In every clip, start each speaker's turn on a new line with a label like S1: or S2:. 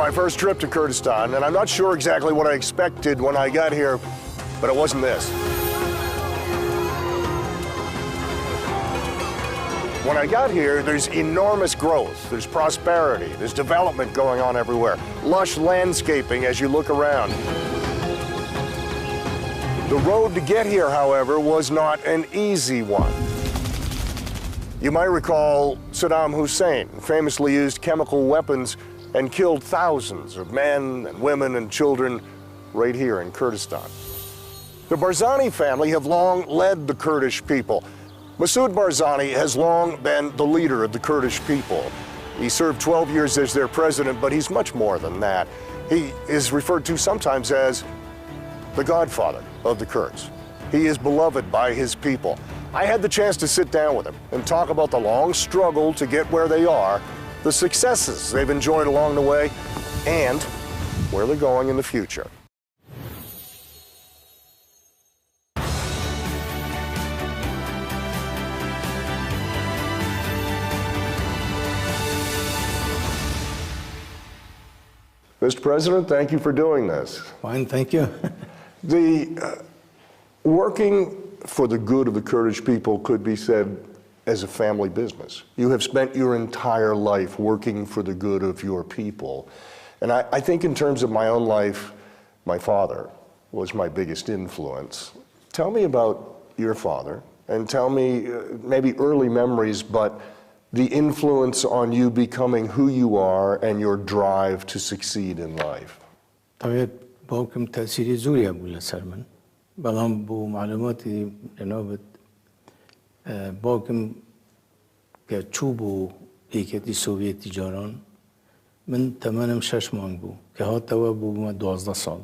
S1: my first trip to Kurdistan, and I'm not sure exactly what I expected when I got here, but it wasn't this. When I got here, there's enormous growth, there's prosperity, there's development going on everywhere, lush landscaping as you look around. The road to get here, however, was not an easy one. You might recall Saddam Hussein famously used chemical weapons and killed thousands of men and women and children right here in Kurdistan. The Barzani family have long led the Kurdish people. Masoud Barzani has long been the leader of the Kurdish people. He served 12 years as their president, but he's much more than that. He is referred to sometimes as the godfather of the Kurds. He is beloved by his people. I had the chance to sit down with him and talk about the long struggle to get where they are, the successes they've enjoyed along the way, and where they're going in the future. Mr. President, thank you for doing this.
S2: Fine, thank you.
S1: Working for the good of the Kurdish people could be said as a family business. You have spent your entire life working for the good of your people. And I think in terms of my own life, my father was my biggest influence. Tell me about your father, and tell me maybe early memories, but the influence on you becoming who you are and your drive to succeed in life.
S2: طبعاً باكم تأثيري زوري أبو لسرمن بلام بو معلوماتي جنابت باكم كتشوبو هيكتي سوفيتي جاران من تمانم شش مانگ بو که هاتوا بو ما 12 سال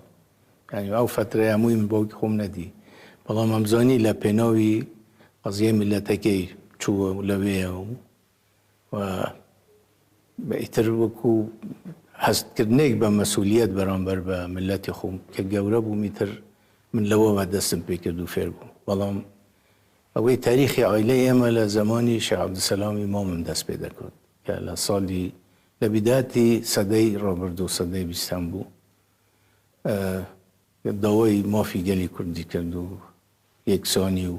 S2: يعني او فترة هموی من باقی خوم ندی بلام همزانی لپناوی قضیه ملتکی چوبو لویه و بهتر وکو هست کردنیک با مسئولیت برانبر با ملت خوم که گوره بو میتر من لوا و دستم پیکردو فیر بو بلام اوی تاریخ عائله ایمال زمانی شیخ عبدالسلام امام دست پیدا کرد که لسالی لبداية صدي روبرتو صدي بإسطنبول داوای مافی گلی کردی کردو یکسانی و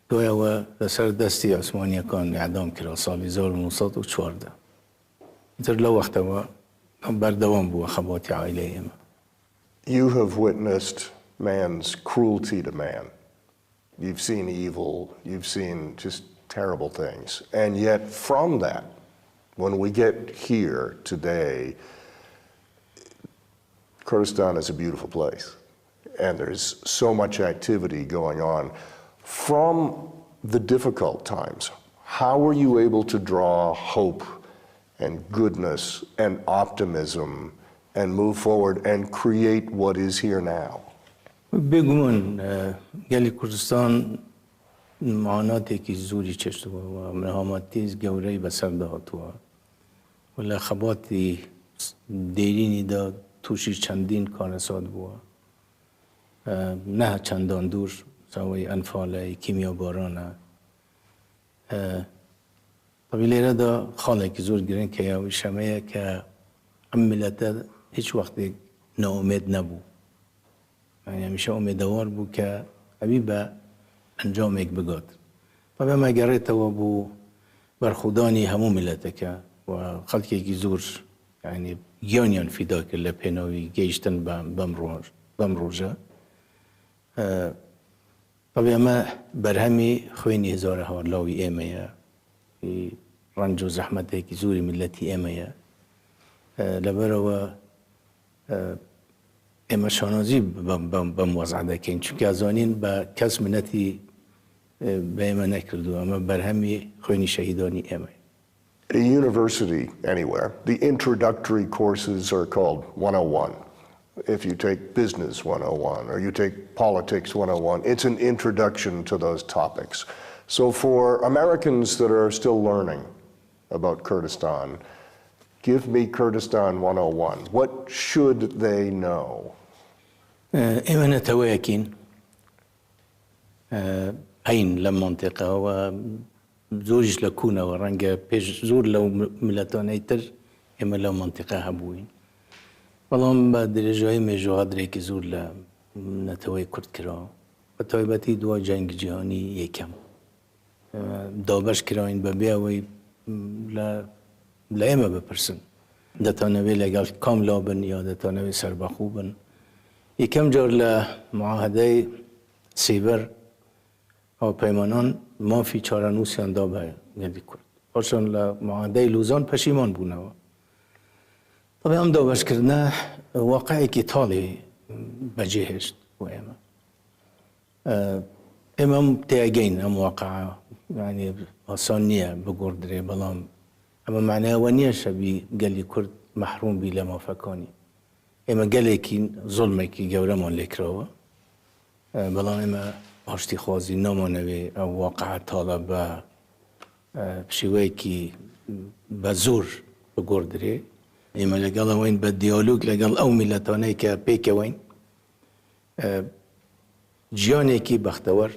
S2: دویا لسر دستی عثمانی کان اعدام کرد سال 1914 اینطور لو وقت و بردوام بو خباتی عائله ایما.
S1: You have witnessed man's cruelty to man. You've seen evil, you've seen just terrible things, and yet from that, when we get here today, Kurdistan is a beautiful place, and there's so much activity going on. From the difficult times, how were you able to draw hope and goodness and optimism and move forward and create what is here now?
S2: بگومن گلی کردستان معاناتی که زوری چشت و مهامتیز گوری بسر دهات و لخباتی دیرینی دا توشی چندین کارساد بوا نه چندان دور سوای انفال کیمیا بارانه طبعی لیره دا خاله که زور گرین که یاوی شمایه که ملت هیچ وقت ناامید نبو یعنی همیشه امیدوار بو که ابی به انجام یک بگاد طبعا ما گره و بو برخودانی همو ملت که و خلقی که زور يعني جانيان في ذاك اللبناوي جيشتن بمروجة طبعا ما برهمي خويني هزار هارلاوي إيميا في رنجو زحمته كي زوري ملتي إيميا لبروا إما شانازي بموضع دكين چونك أزانين بكس منتي بإما نكردو أما برهمي خويني شهيداني إيميا.
S1: At a university anywhere, the introductory courses are called 101. If you take Business 101 or you take Politics 101, it's an introduction to those topics. So for Americans that are still learning about Kurdistan, give me Kurdistan 101. What should they know?
S2: إيمانا تواكين أين لمنطقة زورج لكونا ورنجا بيج زور لو ملتان ايتر إما لو منطقة هبوين والله بعد رجعي مجهود ريك زور لا نتوي كرد كرا وتويبتي دوا جنگ جهاني يكم دابش كراين ببيع وي لا إما بپرسن دتانوي لقال كاملا بن يا دتانوي سربخو بن يكم جار لمعاهده سيبر أو پیمانان ما في چارنوسیان دابه یادی کرد. آشان لمعاهده لوزان پشیمان بونه. طبعا هم دابش کردنه واقعی که تالی بجهشت و اما. امام تیاگین هم واقعه يعني آسان نیه بگردره بلام اما معناه ونیه شبی گلی کرد محروم بی لما فکانی. اما گلی که ظلمه که گورمان لکراوه بلام اما آشتی خوازی نمانوی او واقعه طالب بشیوه که بزور بگردره اما لگل وین با دیالوگ لگل او ملتانه که پیک وین جیانه که بختور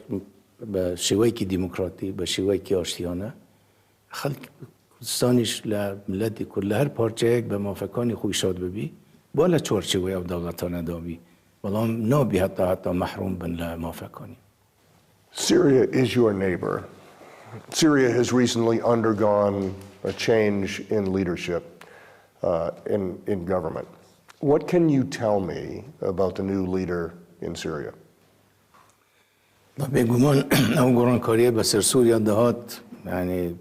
S2: به شیوه که دموکراتی به شیوه که آشتیانه خلق کردستانش لملتی کرد لهر پارچه یک به موافقانی خوی شاد ببی بالا چورچوه او دولتانه دابی ولام نابی حتی محروم بن لموافقانی.
S1: Syria is your neighbor. Syria has recently undergone a change in leadership in government. What can you tell me about the new leader in Syria?
S2: بگمان او گرانکاریه بسر سوریا دهات يعني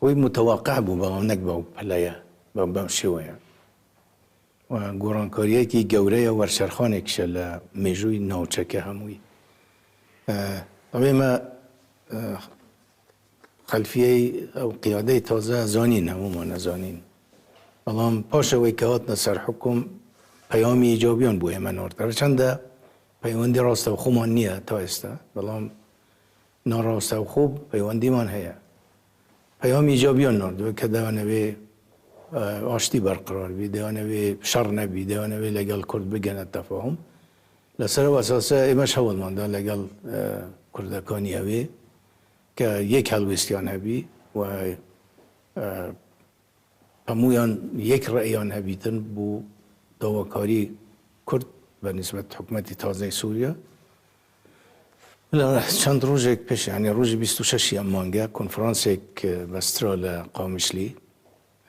S2: هو متوقع بو بغم نقبه بحلايا بغم شوية و گرانکاریه که گوره ورشرخانه کشل میجوی نوچکه هموی طبعا ما خلفیه او قیاده تازه زانین همو نزانین اللهم پاشه وی که هات نصر حکم پیامی ایجابیان بوه من ارده چنده پیوندی راست و خوب من نیه تا استه بلام ناراست و خوب پیوندی من هیا پیام ایجابیان نرده که دوانوی آشتی برقرار بی دوانوی شر نبی دوانوی لگل کرد بگن التفاهم لسر و اساسه ایمش حول مانده لگل کردکانی هوی که یک هلوستیان هبی و همویان یک رأیان هبیتن بو دواکاری کرد به نسبت حکومت تازه سوریا چند روز یک پیش یعنی روز 26 مانگه کنفرانس یک بسترال قامشلی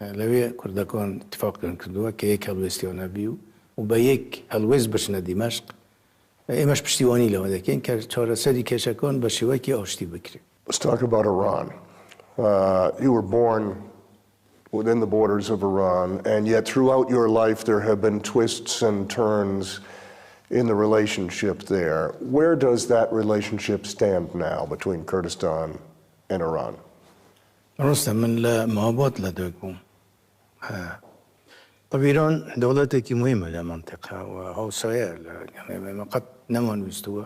S2: لوی کردکان اتفاق کردن که یک هلوستیان هبی و با یک هلوست بشنه دمشق ایمش پشتیوانی لوده که این که چهار سری کشکان به شیوه که آشتی بکره.
S1: Let's talk about Iran. You were born within the borders of Iran, and yet throughout your life there have been twists and turns in the relationship there. Where does that relationship stand now between Kurdistan and Iran?
S2: رستم من لمعابات لديكم. طب إيران دولتك مهمة لمنطقة وهوسايا يعني قد نمان بستوى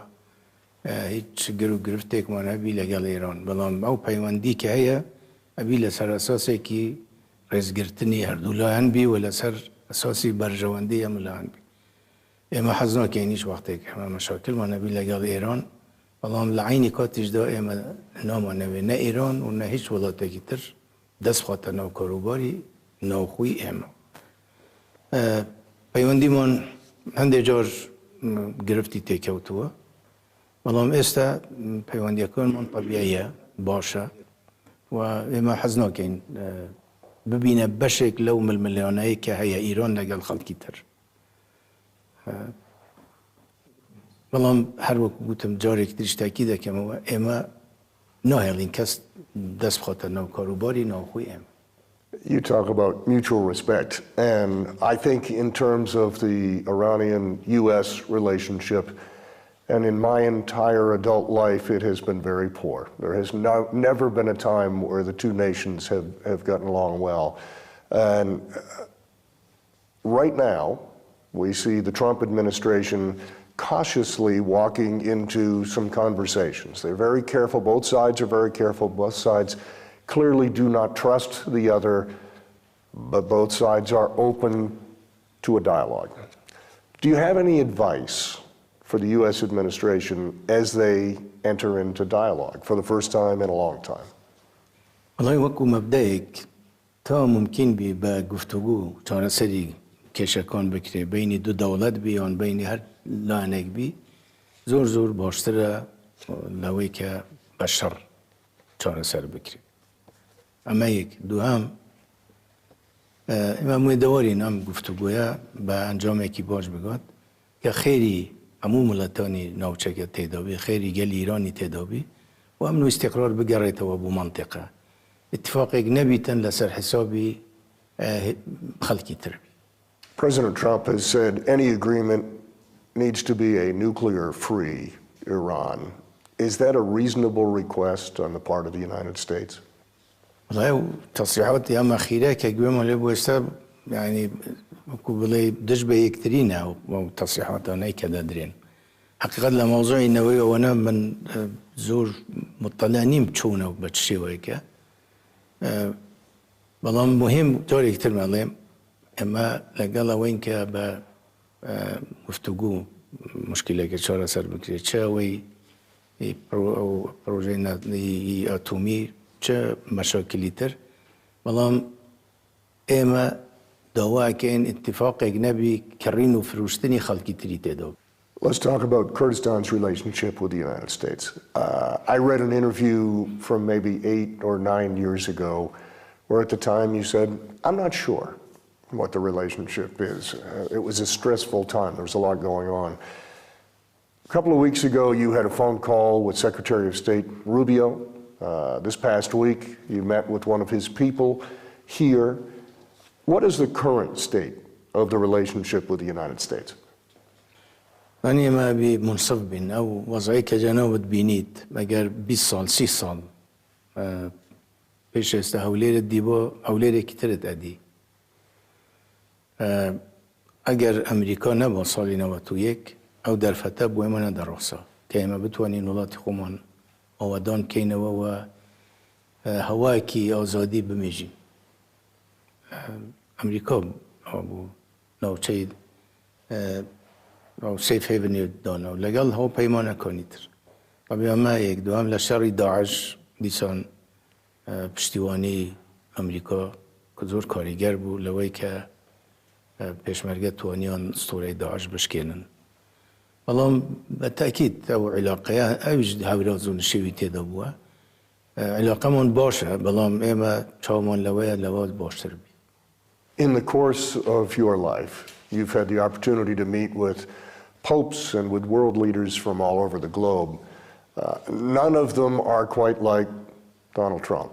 S2: هیچ گرفتک من ابی لگل ایران بلام او پیوندی که هیا ابی لسر اساسی که رزگرتنی هر دولان بی ولی سر اساسی برجواندی هم لان بی اما حزنا که اینیش وقتی که همه مشاکل من ابی لگل ایران بلام لعینی کاتش دا اما نام نوی نه ایران و نه هیچ ولاته که تر دست خاطر نو کاروباری نو خوی اما پیوندی من هنده جار گرفتی تکوتوه والله استا پیوند یکون من طبیعیه باشه و اما حزنا کن ببینه بشک لو ملیونایی که هیا ایران لگل خلقی تر والله هر وقت بودم جاری کدیش تاکیده که اما نه هلین کس دست خاطر نو کاروباری نو خوی ام.
S1: You talk about mutual respect, and I think in terms of the Iranian-U.S. relationship, and in my entire adult life, it has been very poor. There has never been a time where the two nations have gotten along well. And right now, we see the Trump administration cautiously walking into some conversations. They're very careful, both sides are very careful, both sides clearly do not trust the other, but both sides are open to a dialogue. Do you have any advice for the U.S. administration as they enter into dialogue for the first time in a long time?
S2: والله وكو مبدئك تا ممکن بی با گفتگو چاره سری کشکان بکره بین دو دولت بیان بین هر لانک بی زور زور باشتره لوی که بشر چاره سر بکره اما یک دو هم اما مویدوارین هم گفتگویا با انجام یکی باش بگاد که خیلی امو ملتانی نوچه تدابی خیلی گل ایرانی تدابی و امنو استقرار بگره تو بو منطقه اتفاق نبیتن لسر حسابی خلقی تربی.
S1: President Trump has said any agreement needs to be a nuclear-free Iran. Is that a reasonable request on the part of the United States?
S2: والله تصريحات يا أخيرة كجوام اللي بوستا يعني كوبلي دجبة يكترينا وتصريحات أنا كذا درين حقيقة الموضوع النووي وأنا من زور مطلعني بتشونه وبتشي ويكا والله مهم جوري كتير مالهم أما لقلا وين كا مفتوجو مشكلة كشارة سر بكري شاوي بروجينا أتومي چه مشاکلی تر والله اما دعوا کن اتفاق اجنبی کرین و فروشتنی خلقی تری تداو.
S1: Let's talk about Kurdistan's relationship with the United States. I read an interview from maybe 8 or 9 years ago where at the time you said, I'm not sure what the relationship is. It was a stressful time. There was a lot going on. A couple of weeks ago, you had a phone call with Secretary of State Rubio. This past week, you met with one of his people here. What is the current state of the relationship with the United States?
S2: أنا ما أبي منصف بين أو وضعي كجنوب بينيت مجر 20 سال 6 سال بيش استهولير الديبو أولير كترت أدي أجر أمريكا نبى صالي نواتويك أو در فتاب ويمنا دراسة كيما بتواني نولات خومان أو دان كينا و هواكي آزادي بميجي أمريكا أو نو شيء أو سيف هيفن دانا لقال هو بيمانه كونيتر طبعا ما يك دوام لشر داعش ديسان پشتیوانی أمريكا كزور كاريجر بو لوي ك بيشمرجة توانيان اسطورة داعش بشكينن والله بالتأكيد أو علاقة أوجد هؤلاء زون الشيء تدابوا علاقة من باشة بلام إما شامون لواء باش تربي.
S1: In the course of your life, you've had the opportunity to meet with popes and with world leaders from all over the globe. None of them are quite like Donald Trump.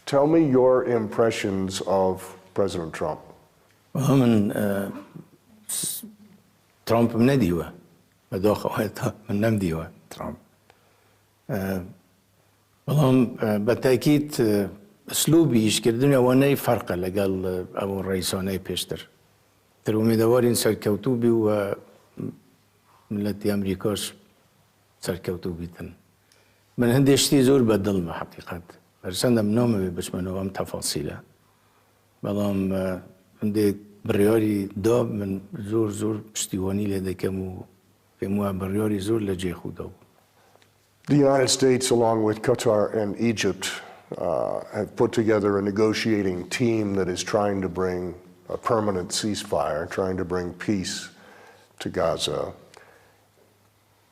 S1: Tell me your impressions of President Trump.
S2: من ترامب من ديوه بداخل من نم ديوه ترامب والله بالتأكيد أسلوبي إيش كردني وأنا فرق لقال أبو الرئيساني بيشتر ترومي دوارين سركوتوبي و ملتي أمريكاش سركوتوبي تن من هندي اشتي زور بدل ما حقيقة برسنا بنومي بس منوام تفاصيله والله عندي برياري داب من زور پشتیوانی لده كمو برياري زور لجي خودو.
S1: The United States, along with Qatar and Egypt, have put together a negotiating team that is trying to bring a permanent ceasefire, trying to bring peace to Gaza.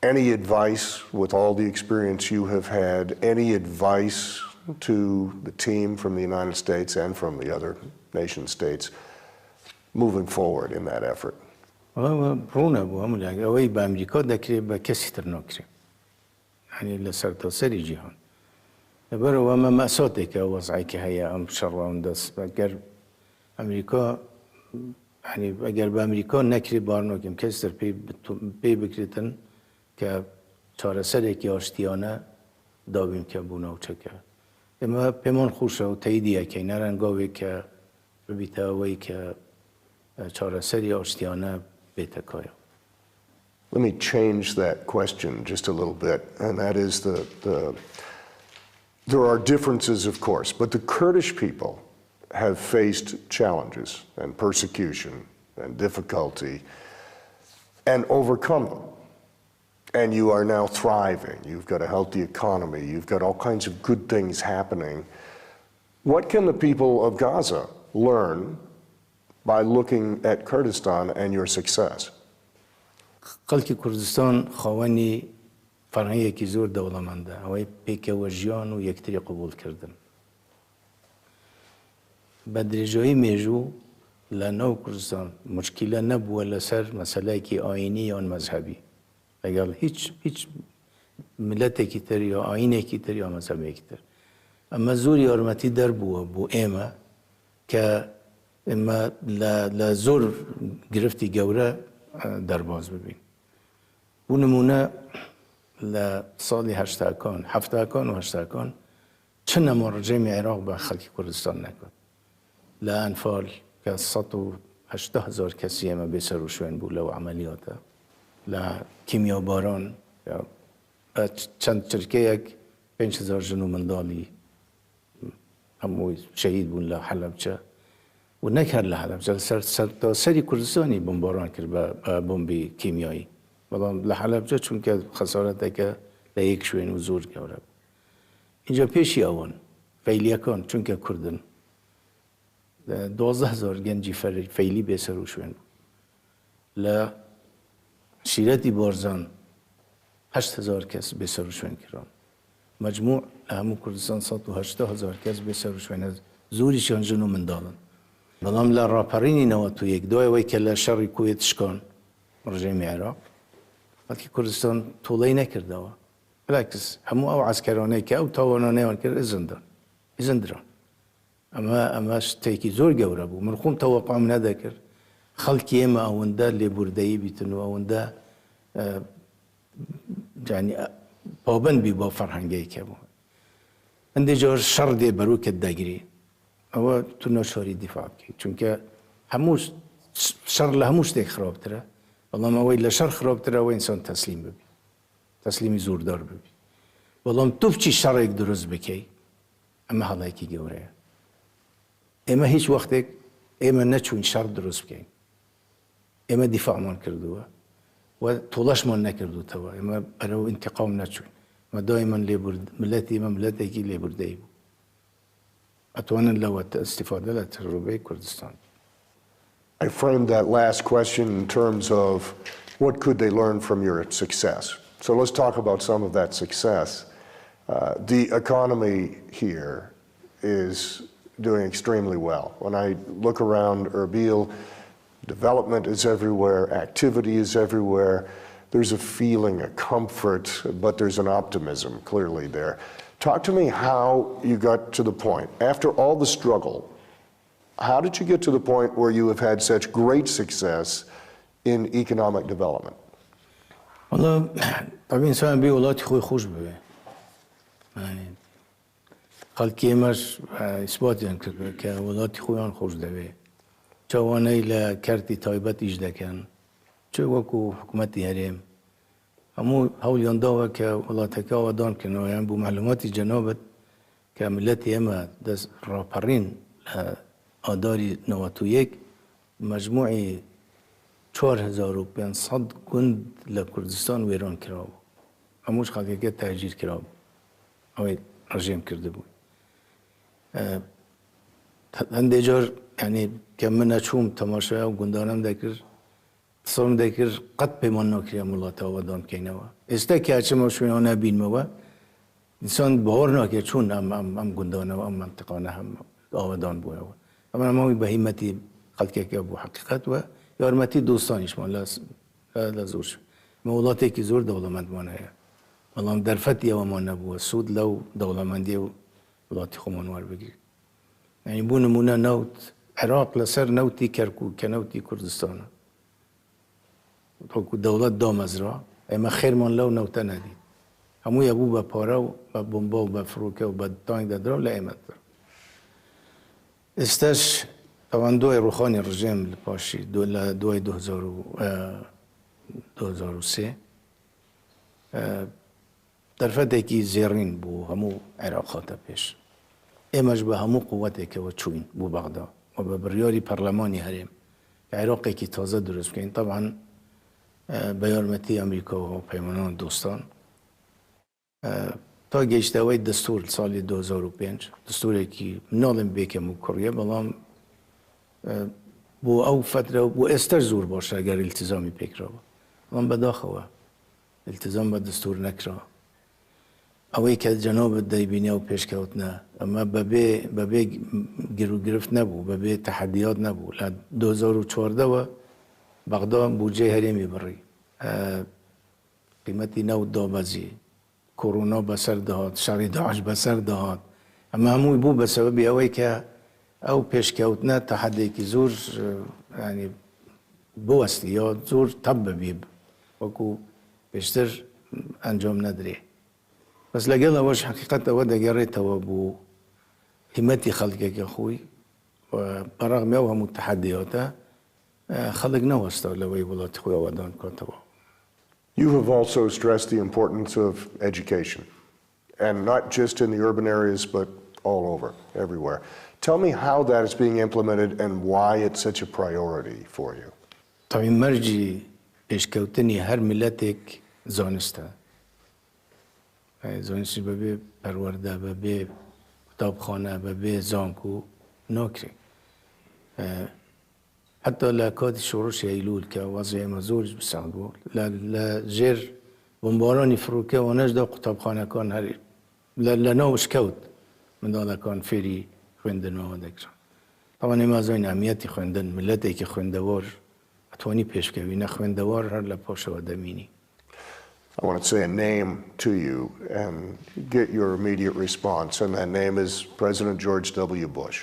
S1: Any advice, with all the experience you have had, any advice to the team from the United States and from the other nation states moving forward in that effort?
S2: رونا بوهم يعني أوي بأمريكا دكري بكسي ترناكري يعني لسرت سري جهان برو وما مأساتك وضعك هيا أم شر أندس بقر أمريكا يعني بقر بأمريكا نكري بارنوكم كسر بي بكريتن كشار سرك ياشتيانا دابين كبونا وشكا اما بمان خوشة وتايدية كي نران قوي ك ببيتاوي ك شار سري ياشتيانا بيتكايا.
S1: Let me change that question just a little bit, and that is there are differences, of course, but the Kurdish people have faced challenges and persecution and difficulty and overcome them. And you are now thriving. You've got a healthy economy. You've got all kinds of good things happening. What can the people of Gaza learn by looking at Kurdistan and your success?
S2: خلکی کردستان خوانی فرهنگی که زور دولمنده هوای پیک و جیان و یکتری قبول کردن بدرجایی میجو لناو کردستان مشکل نبود لسر مسئله کی آینی یا مذهبی اگر هیچ ملت کی تر یا آینه کی تر یا مذهبی کی تر اما زوری آرمتی در بو ایما که اما لزور گرفتی جوره در باز ببین و نمونه لسالی هفتاکان و هشتاکان چند مراجعه عراق به خلق کردستان نکرد لانفال که 180,000 کسی اما بسر و شوین بود لو عملیاته لکیمیا باران چند چرکه یک 5,000 جنو مندالی همو شهید بون لحلبچه و نکرد لحلبچه تا سری کردستانی بمباران کرد با بمبی کیمیایی بلام لحلبچه چون که خسارت که لیک شوین و زور گوره اینجا پیشی آوان فیلیکان چون که کردن 12,000 گنجی فیلی بسر و شوین لشیرتی بارزان 8,000 کس بسر و شوین کرد مجموع همون کردستان 180,000 کس بسر و شوین از زوریشان جنو من دالن بلام لراپرینی نواتو یک دوی وی که لشری کویت شکان رژیم عراق وقتی کردستان طولی نکرده و بالعکس همو او عسکرانه که او تاوانانه وان کرد ازن دران اما تیکی زور گوره بو من خوم توقعم نده کرد خلکی اما اونده لبردهی بیتن و اونده یعنی پابند بی با فرهنگی که بو انده جار شر دی برو که دگری او تو نشاری دفاع کی چون که هموش شر لهموش دیگه خراب تره والله ما وی لشر خراب تره و انسان تسلیم ببی تسلیمی زوردار ببی والله تو چی شر یک درست بکی اما حالا کی گوره اما هیچ وقت اما نچون شر درست بکی اما دفاع من کردوه و طولش من نکردو توا اما برای انتقام نچون ما دائما ملتی ما ملتی کی لیبردهی بود اتوانن لو استفاده لتجربه کردستان.
S1: I framed that last question in terms of what could they learn from your success. So let's talk about some of that success. The economy here is doing extremely well. When I look around Erbil, development is everywhere, activity is everywhere. There's a feeling, a comfort, but there's an optimism clearly there. Talk to me how you got to the point, after all the struggle, how did you get to the point where you have had such great success in economic development?
S2: والله طبعا انسان بی ولادی خوش ببه خلقی مش اثبات کرد که ولادی خویان خوش دوه چوانه ل کرتی تایبت ایجاد کن چه وکو حکومتی هریم همو حول یاندا و که ولادتک آوادان کنه یعنی بو معلوماتی جنابت که ملتی اما دست راپرین آداری 91 مجموعی 4,500 گند لکردستان ویران کرده بود. هموش خاطر که تهجیر کرده بود. اوی رژیم کرده بود. هنده جار یعنی که من اچوم تماشای و گندانم دکر تصورم دکر قد پیمان نکریم ملات آوادان کنه و استه که اچه ما شویانه بین موا انسان باور نکه چون هم گندانه و هم منطقانه هم آوادان بوده و اما ما بهیمتی خلقه که بو حقیقت و یارمتی دوستانیش ما لازور شد مولاتی که زور دولمند مانه والله درفتی و ما نبوه سود لو دولمندی و ولاتی خمانوار بگیر یعنی بو نمونه نوت عراق لسر نوتی کرکو که نوتی کردستان تو دولت دام از را اما خیر من لو نوتا ندید همو یبو با پاره و با بمبا و با فروکه و با تانگ دادرا لعمت در استش طبعا دوی روخانی رژیم پاشی دوی 2003 درفته کی زیرین بو همو عراقات پیش امش به همو قوته که و چوین بو بغداد و به بریاری پارلمانی هریم عراقی که تازه درست کنین طبعا به یارمتی امریکا و پیمانان دوستان تا گەیشتەوەی دەستور ساڵی 2005 دەستورێکی ناڵم بێکەم و کوڕیە بەڵام بۆ ئەو فترە بۆ ئێستا زۆر باشە ئەگەر ئیلتیزامی پێکراوە بەڵام بەداخەوە ئیلتیزام بە دەستور نەکرا ئەوەی کە جەنابەت دەیبینێ و پێشکەوتنە ئەمە بەبێ گرفت نەبوو بەبێ تەحەدیات نەبوو لە 2014ەوە بەغدا بودجێ هەرێمی بڕی قیمەتی نەوت دابەزی کۆڕۆنا بەسەر دەهات شەڕی داعش بەسەر دەهات ئەمە هەمووی بوو بە سەبەبی ئەوەی کە ئەو پێشکەوتنە تەحەدێکی زۆر ینی بوەستی یا زۆر تەب ببێ وەکو پێشتر ئەنجام نەدرێ بەس لەگەڵ ئەوەش حەقیقەتەوە دەگەڕێتەوە بۆ هیمەتی خەڵکێکە خۆی بەڕەغمی ئەو هەموو تەحەدیاتە خەڵک نەوەستەوە لەوەی وڵاتی خۆی ئەوەدان کاتەوە.
S1: You have also stressed the importance of education, and not just in the urban areas, but all over, everywhere. Tell me how that is being implemented and why it's such a priority for you.
S2: طبعاً مرجي پێشکەوتنی هەر ملەتێک زانستە. زانستی بەبێ پەروەردە بەبێ قوتابخانە بەبێ زانکۆ ناکرێ. حتى لە کاتی شۆڕشی ئەیلول کە وەزعی ئێمە زۆر سەخت بوو لە ژێر بۆمبارانی فڕۆکەوانەشدا قوتابخانەکان هەر لە ناوش کەوت منداڵەکان فێری خوێندنەوە دەکران. طبعاً ئێمە زانین ئەهمیەتی خوێندن ملەتێکی خوێندەوار ئەتوانی پێشکەوی نە خوێندەوار هەر لە پاشەوە دەمینی.
S1: I want to say a name to you and get your immediate response, and that name is President George W. Bush.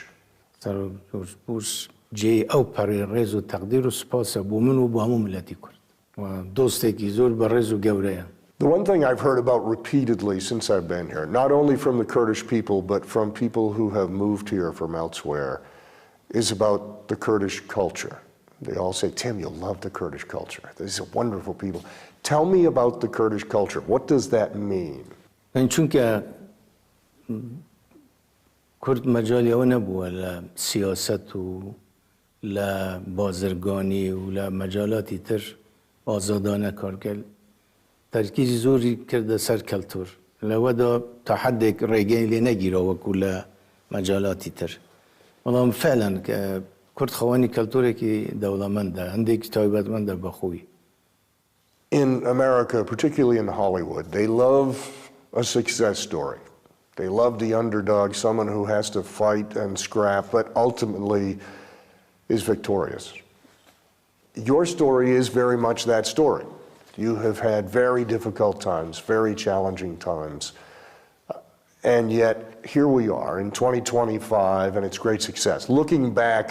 S2: سەر جۆرج بوش جێی ئەو پەڕێڕێز و تەقدیر و سوپاسە بۆ من و بۆ هەموو ملەتی کورد و دۆستێکی زۆر بەڕێز و گەورەیە.
S1: The one thing I've heard about repeatedly since I've been here, not only from the Kurdish people, but from people who have moved here from elsewhere, is about the Kurdish culture. They all say, Tim, you'll love the Kurdish culture. These are wonderful people. Tell me about the Kurdish culture. What does that mean?
S2: چونکە کورد مەجالی ئەوە نەبووە لە سیاسەت و لە بازرگانی و لە مەجالاتی تر ئازادانە کارکرد تەرکیزی زۆری کردە سەر کەلتور لەوەدا تا حدێک ڕێگەی لێ نەگیرەوە وەکو لە مەجالاتی تر بەڵام فعلاً کورد خەوانی کەلتورێکی دەوڵەمەندە هەندێکی تایبەتمەندە بە خۆی.
S1: In America, particularly in Hollywood, they love a success story. They love the underdog, someone who has to fight and scrap, but ultimately is victorious. Your story is very much that story. You have had very difficult times, very challenging times, and yet here we are in 2025 and it's great success. Looking back,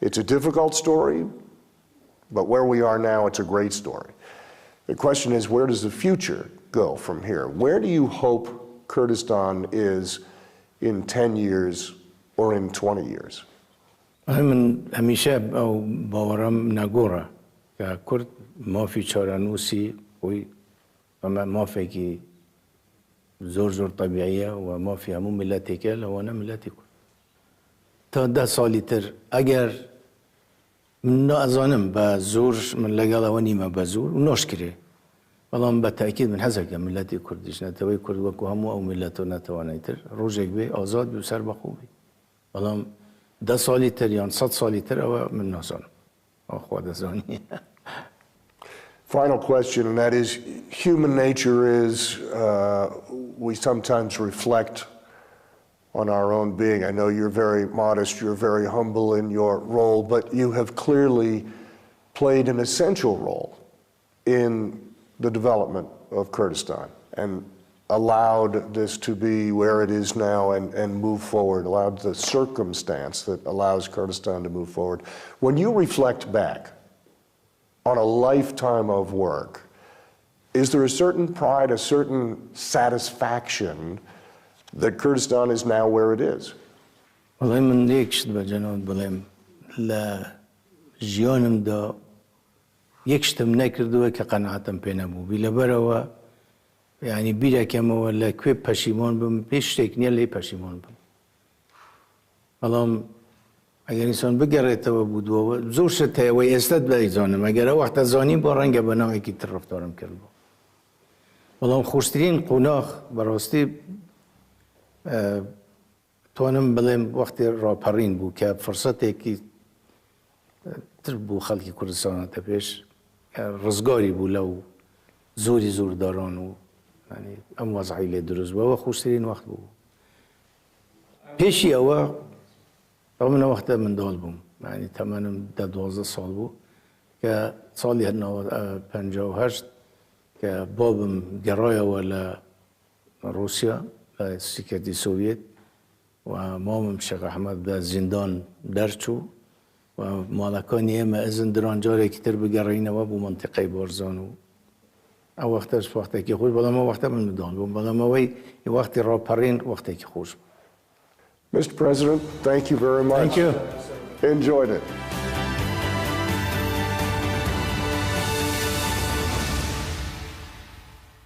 S1: it's a difficult story, but where we are now, it's a great story. The question is, where does the future go from here? Where do you hope Kurdistan is in 10 years or in 20 years?
S2: من هەمیشە ئەو باوەڕەم نەگۆڕە کە کورد مافی چارەنووسی خۆی ئەمە مافێکی زۆر طەبیعیە و مافی هەموو ملەتێکە لەوانە ملەتی کورد. تا 10 ساڵی تر ئەگەر من نازانم بە زۆر من لەگەڵەوە نیمە بە زۆر و ناشکرێ بەڵام بە تاکید من حەزەکەم ملەتی کوردیش نەتەوەی کورد وەکو هەموو ئەو ملەتۆ نەتەوانێت تر ڕۆژێک بێ ئازاد بێ و سەر بەخۆ بێ بەڵام 10 ساڵی تر یان 100 ساڵی تر ئەوە من نازانم خوا دەزانی.
S1: Final question, and that is, human nature is, we sometimes reflect on our own being. I know you're very modest, you're very humble in your role, but you have clearly played an essential role in the development of Kurdistan and allowed this to be where it is now and move forward, allowed the circumstance that allows Kurdistan to move forward. When you reflect back on a lifetime of work, is there a certain pride, a certain satisfaction that Kurdistan is now where it is?
S2: والله من یەکشت بە جەناب بڵێم لە ژیانمدا یەکشتم نەکردووە کە قەنەعەتم پێ نەبوو لەبەرەوە یعنی بیرەکەمەوە لەکوێ پەشیمان بم پێش شتێک نییە لێ پەشیمان بم بەڵام ئەگەر ئینسان بگەڕێتەوە بوودوەوە زۆر شت هەیەوەی ئێستت بەیزانم ئەگەر ئەو وەختە زانی بۆ ڕەنگە بە ناوێکی تر ڕەفتارم کردبوو بەڵام خۆشترین قۆناغ بەڕاستی توانم بلیم وقتی راپرین بود که فرصتی که تر بو خلقی کردستان تا پیش رزگاری بود لو زوری زور داران و یعنی ام وضعی لی درست بود و خوشترین وقت بود پیشی او من وقت من دال بوم یعنی تمنم 12 سال بود که سالی 58 که بابم گرای ولا روسیا سیکرتی سوویت و مامم شیخ احمد در زندان درچو و مالکانی اما ازن دران جاره کتر بگرین و بو منطقه بارزانو او وقتش وقتی که خوش بلا ما وقتا من مدان بوم بلا ما وی وقتی را پرین وقتی که خوش
S1: Mr. President, thank you very much.
S2: Thank you.
S1: Enjoyed it.